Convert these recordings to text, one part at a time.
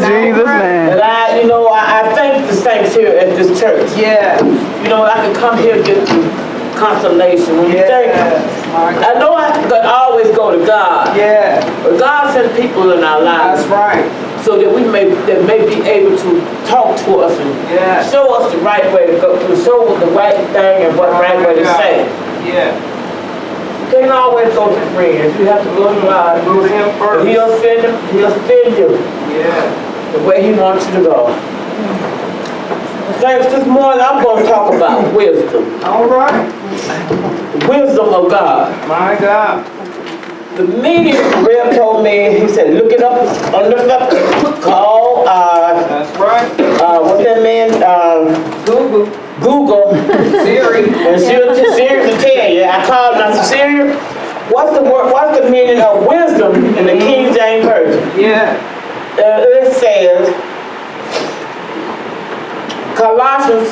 Jesus' name. And I thank the saints here at this church. Yeah. I can come here and get consolation. When you think, I know I can always go to God. Yeah. But God sent people in our lives. That's right. So that they may be able to talk to us and show us the right way to go, to show us the right thing and what right way to say. Yeah. You can't always go to friends. You have to go to God. Go to Him first. He'll send you Yeah. the way He wants you to go. Thanks. This morning I'm going to talk about wisdom. All right. The wisdom of God. My God. The media rep told me, he said, look it up on the call, That's right. what's that man, Google, Siri. and Siri will tell you. I called him, I said, Siri, what's the meaning of wisdom in the King James Version? Yeah. It says, Colossians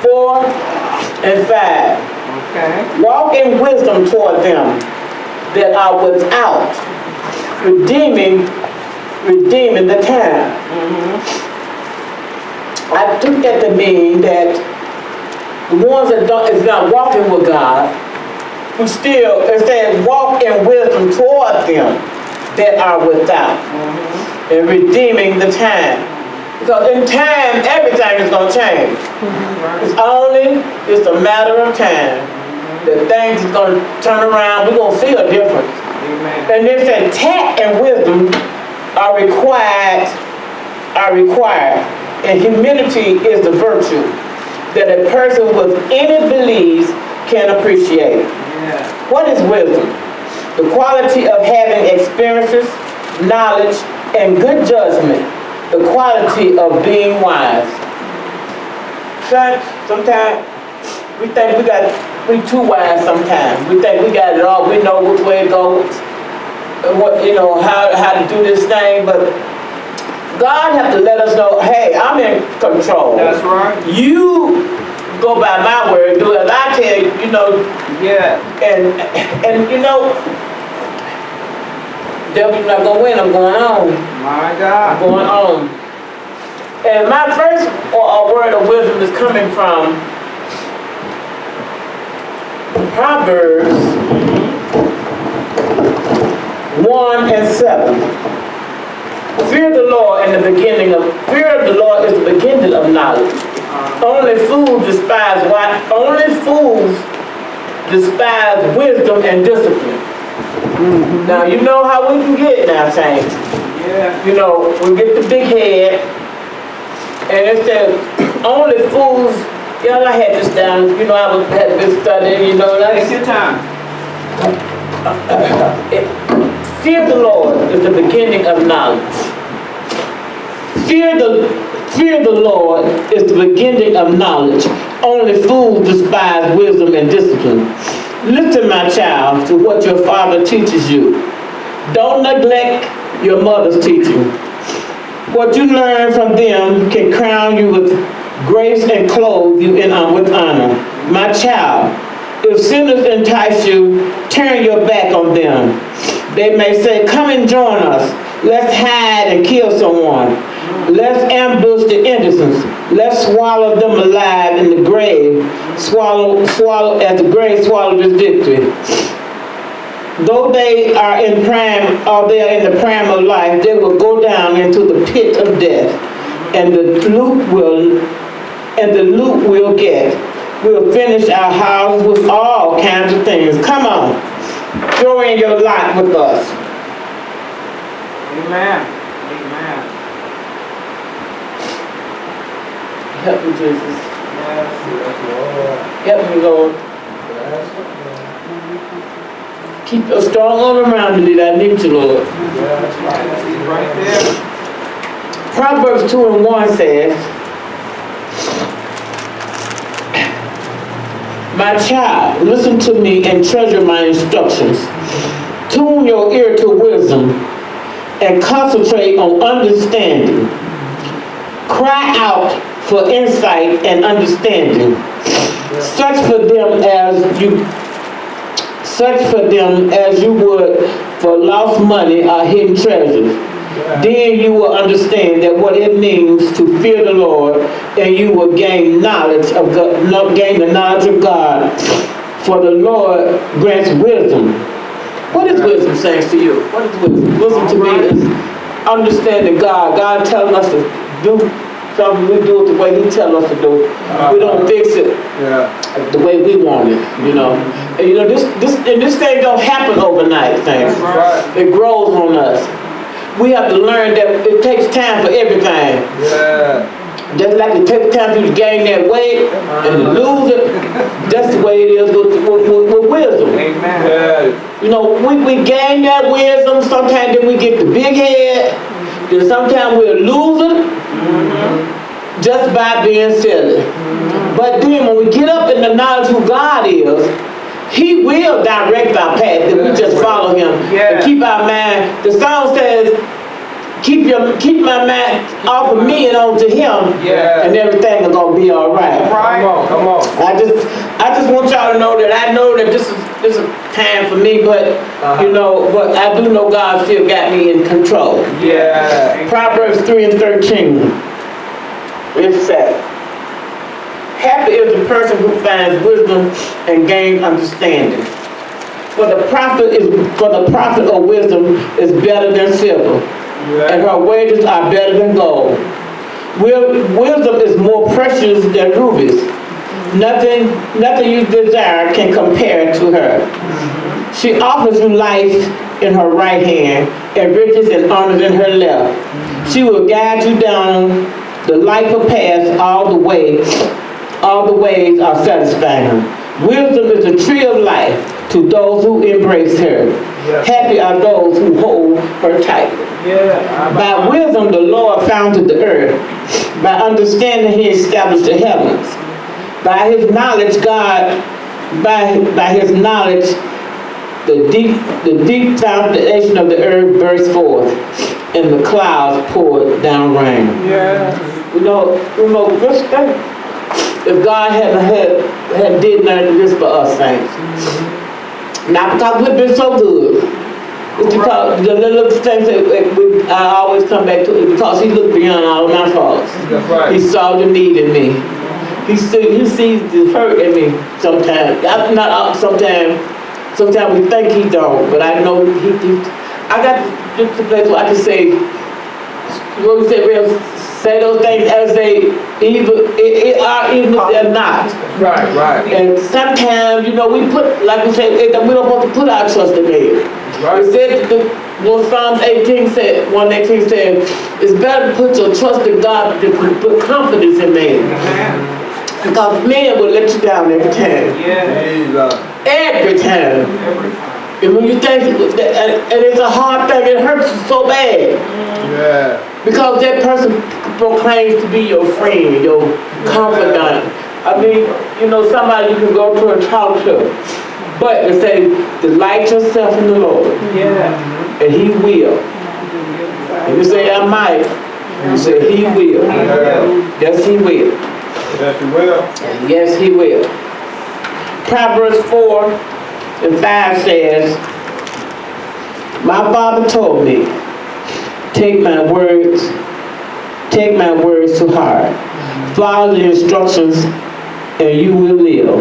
4 and 5. Okay. Walk in wisdom toward them that are without, redeeming the time. I took that to mean that the ones that is not walking with God, who still, it says, walk in wisdom toward them that are without, and redeeming the time. Because in time, everything is going to change. It's a matter of time that things is going to turn around. We're going to see a difference. Amen. And it said tact and wisdom are required. And humility is the virtue that a person with any beliefs can appreciate. Yeah. What is wisdom? The quality of having experiences, knowledge, and good judgment. The quality of being wise. Sometimes we think we too wise sometimes. We think we got it all. We know which way it goes. What, how to do this thing. But God has to let us know, hey, I'm in control. That's right. You go by my word, do as I tell you, Yeah. and devil's not gonna win, I'm going on. My God. I'm going on. And my first word of wisdom is coming from Proverbs 1 and 7. Fear of the Lord is the beginning of knowledge. Only fools despise wisdom and discipline. Now you know how we can get now, saints. Yeah. We get the big head, and it says only fools. I had this down. I had been studying. Take your time. Fear the Lord is the beginning of knowledge. Fear the Lord is the beginning of knowledge. Only fools despise wisdom and discipline. Listen, my child, to what your father teaches you. Don't neglect your mother's teaching. What you learn from them can crown you with grace and clothe you with honor. My child, if sinners entice you, turn your back on them. They may say, come and join us. Let's hide and kill someone. Let's ambush the innocents. Let's swallow them alive in the grave. Swallow as the grave swallowed its victory. Though they are in the prime of life, they will go down into the pit of death, and the loot we'll get. We'll finish our houses with all kinds of things. Come on, throw in your lot with us. Amen. Amen. Help me, Jesus. Yes, Lord. Help me, Lord. Yes, Keep a strong arm around me that I need you, Lord. that's right. He's right there. Proverbs 2 and 1 says, my child, listen to me and treasure my instructions. Tune your ear to wisdom and concentrate on understanding. Cry out for insight and understanding. Search for them as you would for lost money or hidden treasures. Then you will understand that what it means to fear the Lord, and you will gain knowledge of God, gain the knowledge of God. For the Lord grants wisdom. What is wisdom, saints, to you? What is wisdom? Wisdom to me is understanding God. God telling us to do something, we do it the way He tells us to do. We don't fix it the way we want it, you know. And you know, this thing don't happen overnight, saints. It grows on us. We have to learn that it takes time for everything. Just like it takes time for you to gain that weight and to lose it, that's the way it is with wisdom. Amen. You know, we gain that wisdom, sometimes then we get the big head, then sometimes we'll lose it just by being silly. But then when we get up in the knowledge who God is, He will direct our path if we just follow Him and keep our mind. The song says, keep my mind off of me and onto Him, and everything is gonna be all right. Come on. I just want y'all to know that I know that this is time for me, but you know, but I do know God still got me in control. Proverbs 3:13. It says, happy is the person who finds wisdom and gains understanding. For the profit of wisdom is better than silver, and her wages are better than gold. Wisdom is more precious than rubies. Nothing you desire can compare to her. She offers you life in her right hand and riches and honor in her left. She will guide you down the life path all the ways are satisfying. Wisdom is a tree of life to those who embrace her. Happy are those who hold her tight. By wisdom the Lord founded the earth. By understanding He established the heavens. By His knowledge the deep foundation of the earth burst forth, and the clouds poured down rain. You know, this thing, if God had did none of this for us, saints, not because we've been so good, it's because the little things that I always come back to, because He looked beyond all my faults. He saw the need in me. He sees the hurt in me sometimes. Not sometimes. Sometimes we think He don't, but I know I got to the place where I can say, what we say those things as they even if they're not. Right. And sometimes, you know, we put, like we say, we don't want to put our trust in man. It said, Psalms 118 said, it's better to put your trust in God than to put confidence in man. Because man will let you down every time. Every time. And when you think, and it's a hard thing, it hurts you so bad. Because that person proclaims to be your friend, your confidant. I mean, you know, somebody you can go to and talk to. But it says, delight yourself in the Lord. And He will. And you say, I might. You say, He will. Yes, He will. Yes, He will. Proverbs 4:5 says, my Father told me, take my words to heart. Follow the instructions and you will live.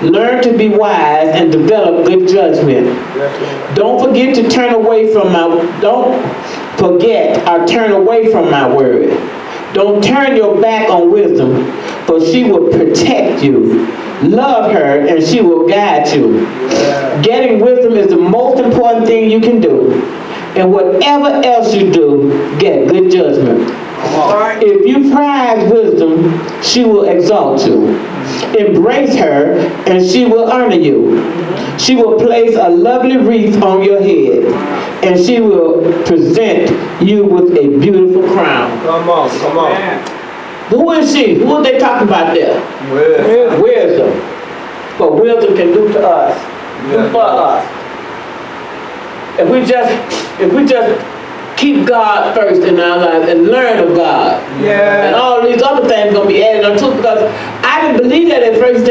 Learn to be wise and develop good judgment. Don't forget or turn away from my word. Don't turn your back on wisdom, for she will protect you. Love her and she will guide you. Getting wisdom is the most important thing you can do. And whatever else you do, get good judgment. If you prize wisdom, she will exalt you. Embrace her and she will honor you. She will place a lovely wreath on your head, and she will present you with a beautiful crown. Come on. Who is she? Who are they talking about there? Wisdom. What wisdom can do to us, do for us. If we just keep God first in our lives and learn of God, and all these other things gonna be added onto it, because I didn't believe that at first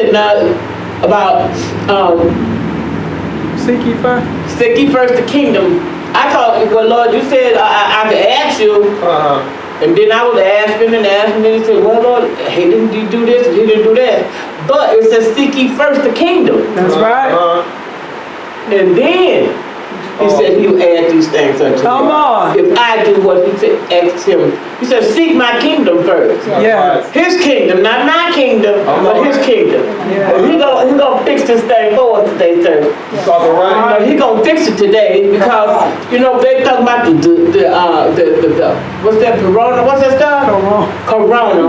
about Seek ye first the kingdom. I thought, well, Lord, you said I could ask you. And then I was asking and asking, and he said, well, Lord, he didn't do this, he didn't do that. But it says, seek ye first the kingdom. That's right. And then he said he would add these things unto me. Come on. If I do what he said, ask him. He said, seek my kingdom first. Yes. His kingdom, not my kingdom, but his kingdom. Yeah. And he gonna fix this thing for us today, sir. He gonna fix it today because, you know, they talking about the what's that, corona, what's that stuff? Corona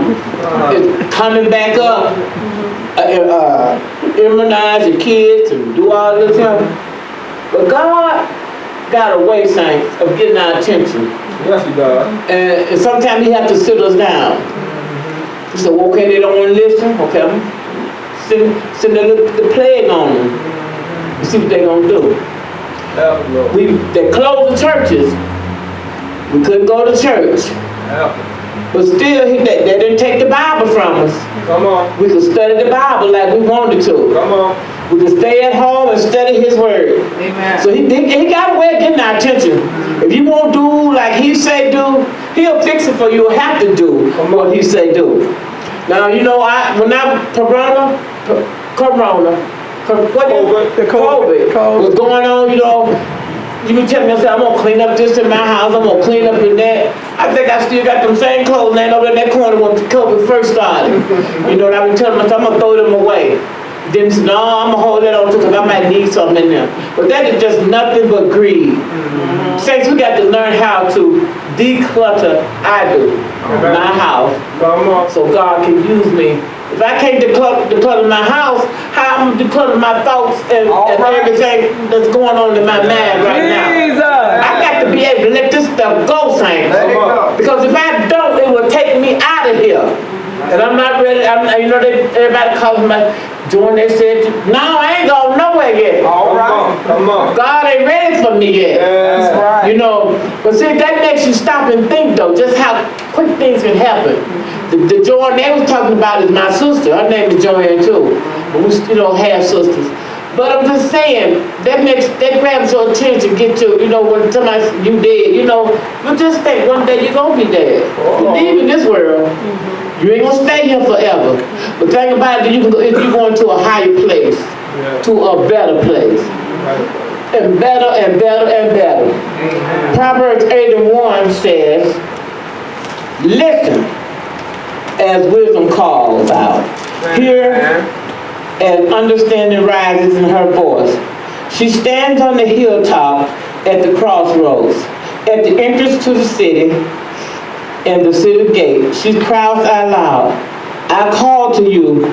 is coming back up. Immunize your kids and do all this stuff. But God got a way, saints, of getting our attention. Yes, he does. And sometimes he has to sit us down. So, okay, they don't want to listen. Okay, send the plague on them. See what they gonna do. They closed the churches. We couldn't go to church. But still, they didn't take the Bible from us. Come on. We could study the Bible like we wanted to. Come on. We could stay at home and study his word. Amen. So he got a way of getting our attention. If you won't do like he say do, he'll fix it for you. You'll have to do what he say do. Now, you know, COVID was going on, you know, you can tell me, I said, I'm gonna clean up this in my house, I'm gonna clean up in that. I think I still got them same clothes laying over in that corner when COVID first started. You know, and I've been telling myself, I'm gonna throw them away. Then no, I'm gonna hold that on too because I might need something in there. But that is just nothing but greed. Saints, we got to learn how to declutter. I do my house, so God can use me. If I can't declutter my house, how I'm gonna declutter my thoughts and everything that's going on in my mind right now? I got to be able to let this stuff go, saints. Because if I don't, it will take me out of here. And I'm not ready. You know, everybody calls me. Join, they said, no, I ain't going nowhere yet. All right. Come on. God ain't ready for me yet. That's right. You know, but see, that makes you stop and think, though, just how quick things can happen. The Joanne they was talking about is my sister. Her name is Joanne, too. But we, you know, have sisters. But I'm just saying, that grabs your attention, get you, you know, when somebody, you dead, you know, you just think one day you're going to be dead. You leave in this world. You ain't gonna stay here forever. But think about it, you can go, if you're going to a higher place, to a better place. And better and better and better. Proverbs 8:1 says, listen as wisdom calls out. Hear as understanding rises in her voice. She stands on the hilltop at the crossroads, at the entrance to the city, and the city gate. She cries out loud, I call to you,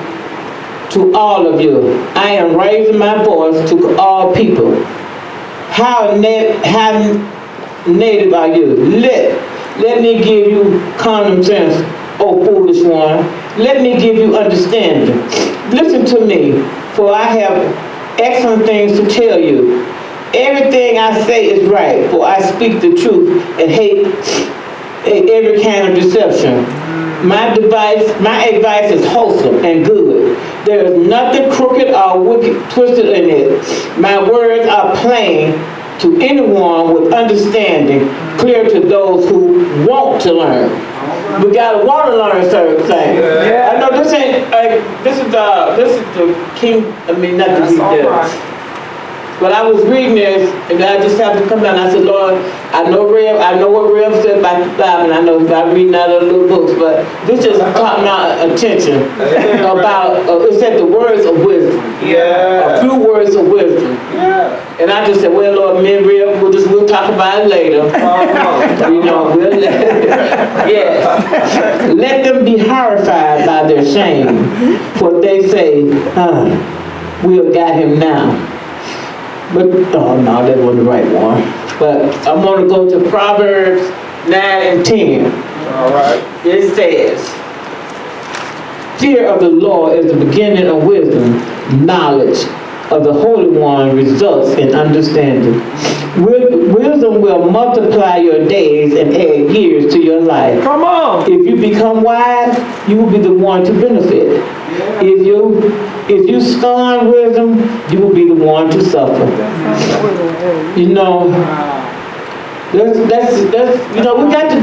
to all of you. I am raising my voice to all people. How native are you? Let me give you common sense, O foolish one. Let me give you understanding. Listen to me, for I have excellent things to tell you. Everything I say is right, for I speak the truth and hate every kind of deception. My advice is wholesome and good. There is nothing crooked or wicked, twisted in it. My words are plain to anyone with understanding, clear to those who want to learn. We gotta want to learn certain things. I know this ain't this is the king. I mean, not to read this. But I was reading this, and I just happened to come down. I said, Lord, I know what Rev said about the Bible, and I know about reading out of the little books, but this just caught my attention about, it said the words of wisdom. A few words of wisdom. And I just said, well, Lord, me and Rev, we'll talk about it later. You know, yes. Let them be horrified by their shame, for they say, we'll got him now. But, oh no, that wasn't the right one. But I'm going to go to Proverbs 9 and 10. All right. It says, fear of the Lord is the beginning of wisdom. Knowledge of the Holy One results in understanding. Wisdom will multiply your days and add years to your life. Come on. If you become wise, you will be the one to benefit. If you scorn wisdom, you will be the one to suffer. You know, That's, you know, we got to,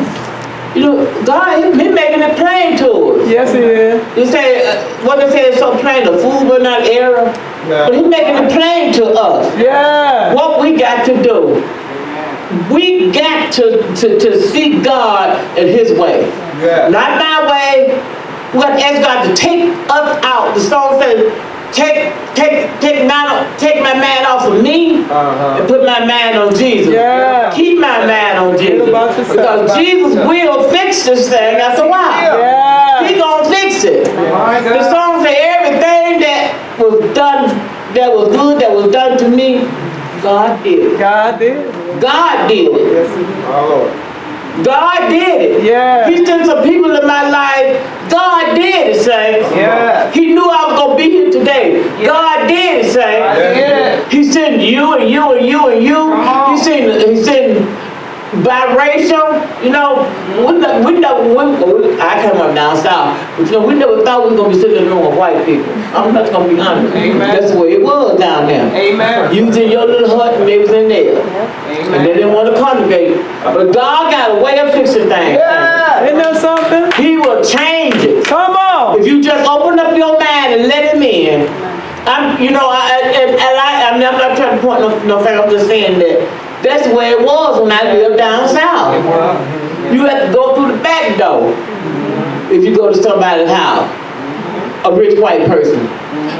you know, God, He making it plain to us. Yes, He is. You say, what they say is so plain, the fool will not err. Yeah. But He making it plain to us. Yeah. What we got to do. We got to seek God in His way. Yeah. Not my way. We got to ask God to take us out. The song says, take my mind off of me and put my mind on Jesus. Yeah. Keep my mind on Jesus. about yourself. Because Jesus will fix this thing after a while. Yeah. He gonna fix it. The song say everything that was done, that was good, that was done to me, God did it. God did. God did it. Yes, our Lord. God did it. Yeah. He sent some people in my life. God did it, saints. Yeah. He knew I was going to be here today. God did it, saints. Yeah. He sent you and you and you and you. He sent biracial. You know, I came up down south, but you know, we never thought we were going to be sitting in the room with white people. I'm not going to be honest. Amen. That's the way it was down there. Amen. You was in your little hut and they was in there. And they didn't want to congregate. But God got a way of fixing things. Yeah. Isn't that something? He will change it. Come on. If you just open up your mind and let Him in. I'm not trying to point no finger. I'm just saying that that's the way it was when I lived down south. You have to go through the back door if you go to somebody's house. A rich white person.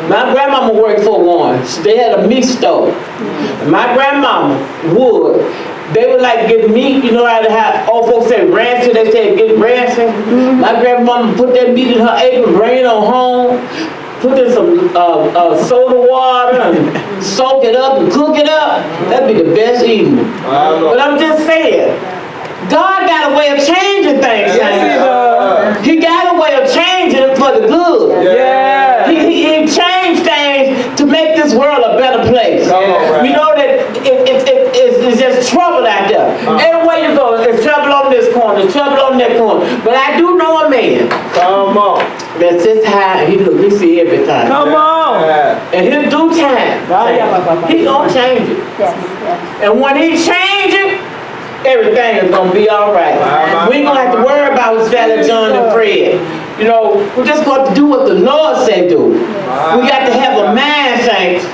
My grandmama worked for one. They had a meat store. My grandmama would. They would like get meat, you know how to have old folks say rancid, they say get rancid. My grandmama put that meat in her apron, bring it on home, put in some soda water and soak it up and cook it up. That'd be the best eating. But I'm just saying, God got a way of changing things. Yes, He got a way of changing it for the good. Yeah. He changed things to make this world a better place. We know that it's just trouble out there. Everywhere you go, there's trouble on this corner, there's trouble on that corner. But I do know a man. Come on. That's just how he see every time. Come on. And he'll do time. He gonna change it. And when he change it, everything is gonna be all right. We ain't gonna have to worry about Sally, John, and Fred. You know, we just got to do what the Lord said do. We got to have a mind, saints.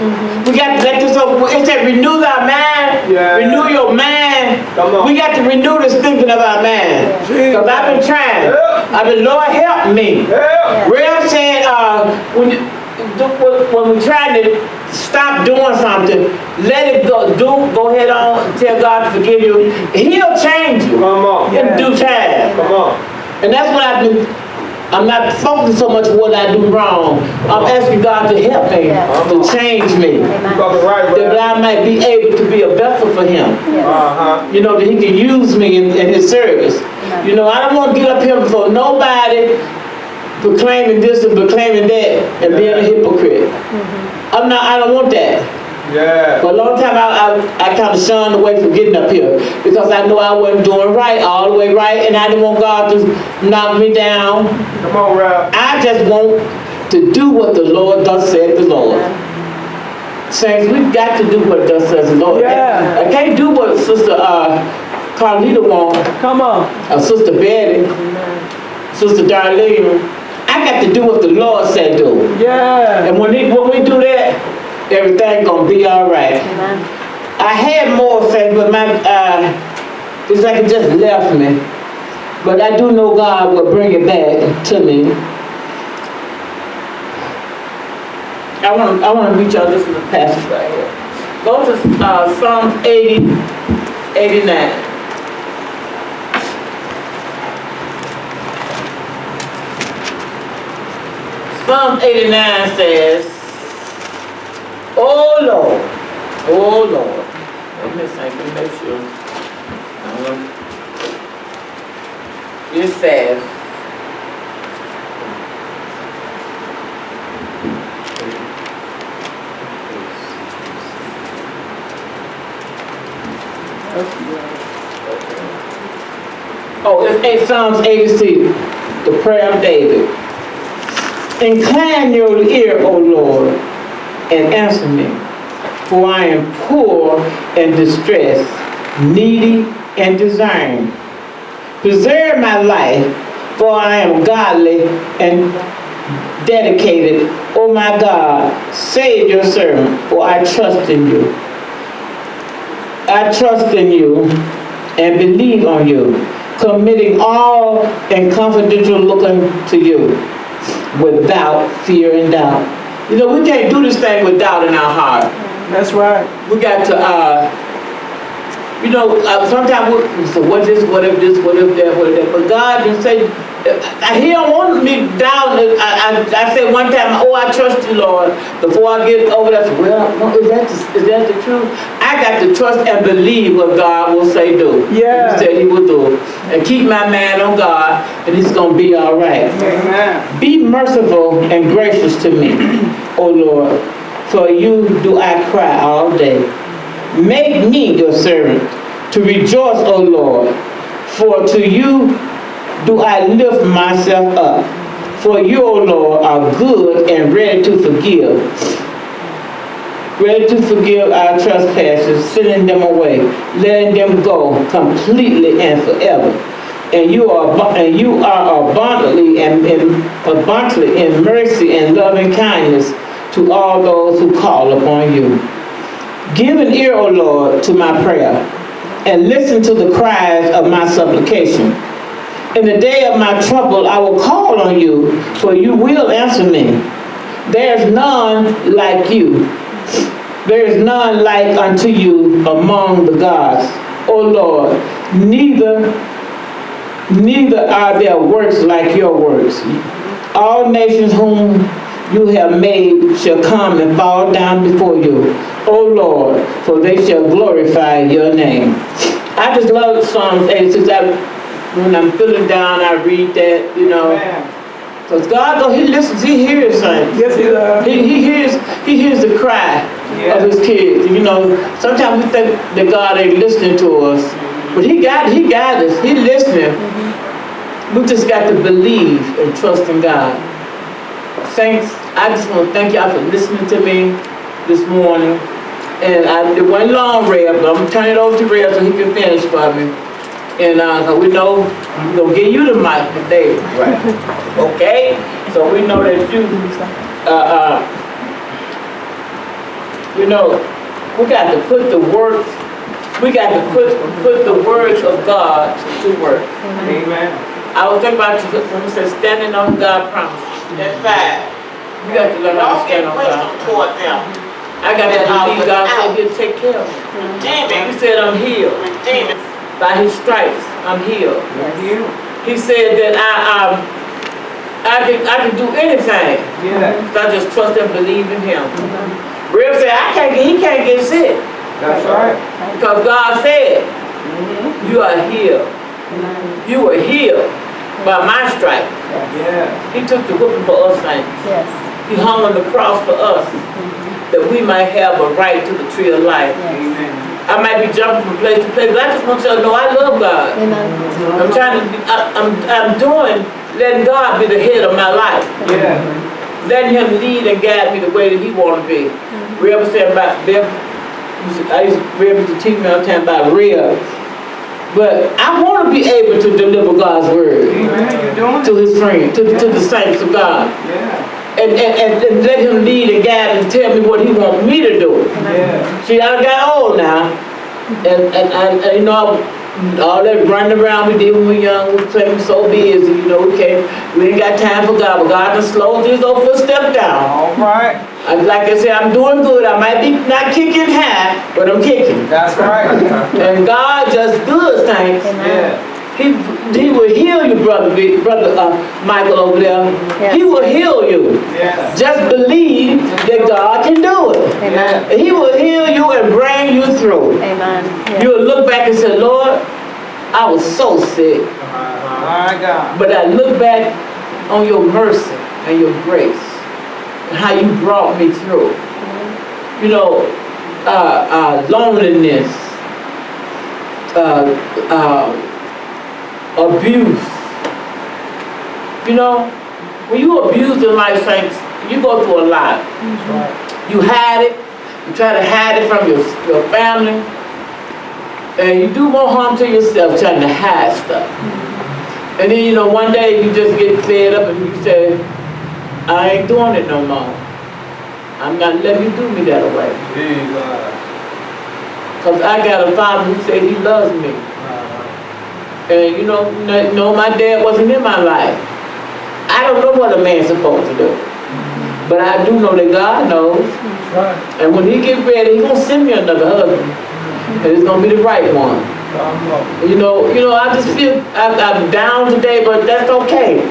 We got to let this over. It said renew our mind. Renew your mind. We got to renew this thinking of our mind. Because I've been trying. I've been, Lord, help me. Real said, when we're trying to stop doing something, let it go. Go ahead on, tell God to forgive you. He'll change you. Come on. In due time. Come on. And that's what I've been. I'm not focusing so much on what I do wrong. I'm asking God to help me, to change me, that I might be able to be a vessel for Him. You know, that He can use me in His service. You know, I don't want to get up here before nobody proclaiming this and proclaiming that and being a hypocrite. I don't want that. For a long time, I kind of shunned away from getting up here because I know I wasn't doing right, all the way right, and I didn't want God to knock me down. Come on, Ralph. I just want to do what the Lord does said the Lord. Saints, we've got to do what thus says the Lord. Yeah. I can't do what Sister Carlita wants. Come on. Or Sister Betty, Sister Darlene. I got to do what the Lord said do. Yeah. And when we do that, everything gonna be all right. I had more faith, but it's like it just left me. But I do know God will bring it back to me. I want to reach out. This is the passage right here. Go to Psalms 89. Psalm 89 says, oh Lord, let me make sure. It says, it's Psalms 86, the prayer of David. Incline your ear, O Lord, and answer me, for I am poor and distressed, needy and discern. Preserve my life, for I am godly and dedicated. O my God, save your servant, for I trust in you. I trust in you and believe on you, committing all and confidential looking to you without fear and doubt. You know, we can't do this thing with doubt in our heart. That's right. We got to, sometimes we say, what if this, what if that, what if that. But God didn't say, He don't want me down. I said one time, I trust you, Lord. Before I get over that, well, no, is that the truth? I got to trust and believe what God will say do. Yeah. He said He will do. And keep my mind on God, and it's going to be all right. Amen. Be merciful and gracious to me, O Lord, for you do I cry all day. Make me your servant to rejoice, O Lord, for to you do I lift myself up. For you, O Lord, are good and ready to forgive our trespasses, sending them away, letting them go completely and forever. And you are abundantly in mercy and loving kindness to all those who call upon you. Give an ear, O Lord, to my prayer, and listen to the cries of my supplication. In the day of my trouble, I will call on you, for you will answer me. There is none like you. There is none like unto you among the gods, O Lord. Neither are there works like your works. All nations whom you have made shall come and fall down before you, O Lord, for they shall glorify your name. I just love Psalms 86. When I'm feeling down, I read that, because God, He listens, He hears things. Yes, He does. He hears the cry of His kids. Sometimes we think that God ain't listening to us, but He got us. He listening. We just got to believe and trust in God. Saints, I just want to thank y'all for listening to me this morning. And it wasn't long, Rev, but I'm going to turn it over to Rev so he can finish for me. And we know we're going to give you the mic today, right? Okay? So we know that you, we got to put the work, we got to put the words of God to work. Amen. I was thinking about you when we said standing on God's promises. That's 5. We got to learn how to stand on God. I got to believe God said He'll take care of me. He said I'm healed. By His stripes, I'm healed. He said that I can do anything. If I just trust and believe in Him. Rev said He can't get sick. That's right. Because God said, you are healed. You were healed by my stripes. He took the whipping for us, saints. He hung on the cross for us, that we might have a right to the tree of life. I might be jumping from place to place, but I just want y'all to know I love God. I'm doing letting God be the head of my life. Letting Him lead and guide me the way that He want to be. Rev said about I used to teach me all the time about Rev. But I want to be able to deliver God's word to His friends, to the saints of God. And let Him lead and guide and tell me what He wants me to do. See, I got old now, and all that running around we did when we were young, we claim so busy, we ain't got time for God, but God just slows these old footsteps down. All right. Like I said, I'm doing good. I might be not kicking high, but I'm kicking. That's right. And God just good, saints. He will heal you, brother Michael over there. He will heal you. Just believe that God can do it. And He will heal you and bring you through. You will look back and say, Lord, I was so sick. My God. But I look back on your mercy and your grace and how you brought me through. Loneliness, abuse. When you abuse in life, saints, you go through a lot. You hide it. You try to hide it from your family. And you do more harm to yourself trying to hide stuff. And then, you know, one day you just get fed up and you say, I ain't doing it no more. I'm not letting you do me that way. Jesus. Because I got a father who said he loves me. And you know, no, my dad wasn't in my life. I don't know what a man's supposed to do. But I do know that God knows. Right. And when he get ready, he gonna send me another husband. And it's gonna be the right one. You know, I just feel I'm down today, but that's okay.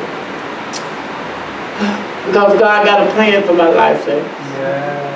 Because God got a plan for my life, say. Yeah.